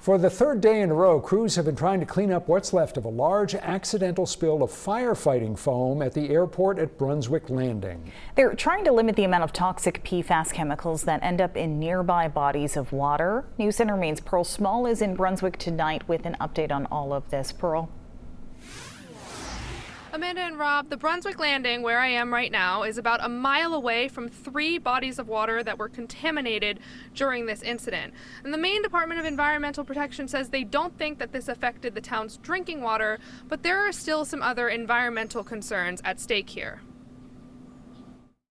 For the third day in a row, crews have been trying to clean up what's left of a large accidental spill of firefighting foam at the airport at Brunswick Landing. They're trying to limit the amount of toxic PFAS chemicals that end up in nearby bodies of water. News Center Maine's Pearl Small is in Brunswick tonight with an update on all of this. Pearl. Amanda and Rob, the Brunswick Landing, where I am right now, is about a mile away from 3 bodies of water that were contaminated during this incident. And the Maine Department of Environmental Protection says they don't think that this affected the town's drinking water, but there are still some other environmental concerns at stake here.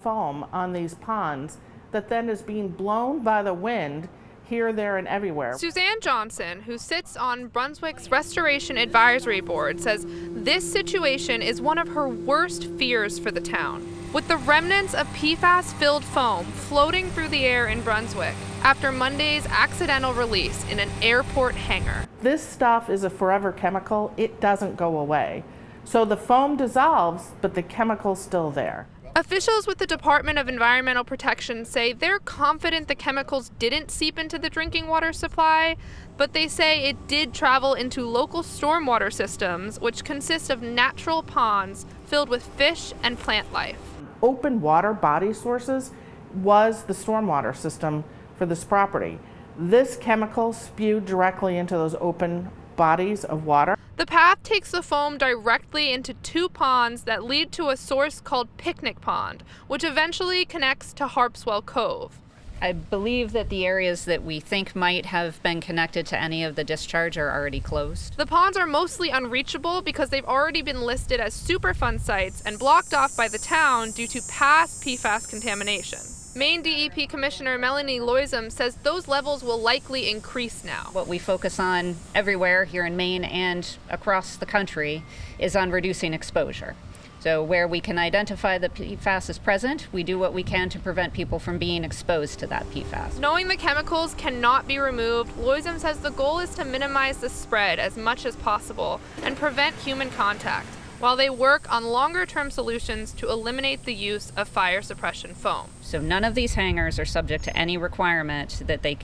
Foam on these ponds that then is being blown by the wind here, there, and everywhere. Suzanne Johnson, who sits on Brunswick's Restoration Advisory Board, says this situation is one of her worst fears for the town. With the remnants of PFAS-filled foam floating through the air in Brunswick after Monday's accidental release in an airport hangar. This stuff is a forever chemical. It doesn't go away. So the foam dissolves, but the chemical's still there. Officials with the Department of Environmental Protection say they're confident the chemicals didn't seep into the drinking water supply, but they say it did travel into local stormwater systems, which consist of natural ponds filled with fish and plant life. Open water body sources was the stormwater system for this property. This chemical spewed directly into those open bodies of water. The path takes the foam directly into 2 ponds that lead to a source called Picnic Pond, which eventually connects to Harpswell Cove. I believe that the areas that we think might have been connected to any of the discharge are already closed. The ponds are mostly unreachable because they've already been listed as Superfund sites and blocked off by the town due to past PFAS contamination. Maine DEP Commissioner Melanie Loisem says those levels will likely increase now. What we focus on everywhere here in Maine and across the country is on reducing exposure. So where we can identify the PFAS is present, we do what we can to prevent people from being exposed to that PFAS. Knowing the chemicals cannot be removed, Loisem says the goal is to minimize the spread as much as possible and prevent human contact, while they work on longer-term solutions to eliminate the use of fire suppression foam. So none of these hangars are subject to any requirement that they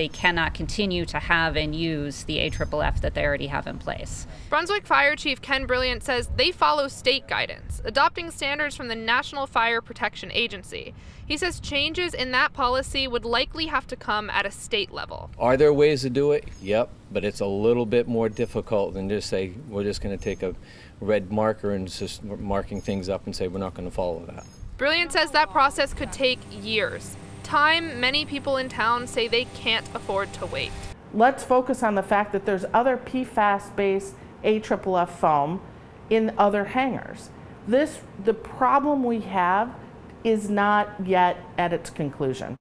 cannot continue to have and use the AFFF that they already have in place. Brunswick Fire Chief Ken Brilliant says they follow state guidance, adopting standards from the National Fire Protection Agency. He says changes in that policy would likely have to come at a state level. Are there ways to do it? Yep, but it's a little bit more difficult than just say we're just going to take a red marker and just marking things up and say we're not going to follow that. Brilliant says that process could take years. Time many people in town say they can't afford to wait. Let's focus on the fact that there's other PFAS-based AFFF foam in other hangars. The problem we have is not yet at its conclusion.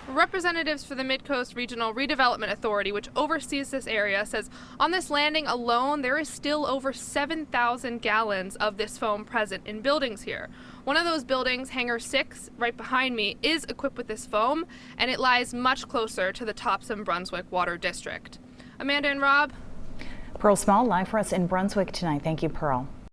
Representatives for the Mid-Coast Regional Redevelopment Authority, which oversees this area, says on this landing alone there is still over 7,000 gallons of this foam present in buildings here. One of those buildings, Hangar 6, right behind me, is equipped with this foam, and it lies much closer to the Topsom-Brunswick Water District. Amanda and Rob? Pearl Small live for us in Brunswick tonight. Thank you, Pearl.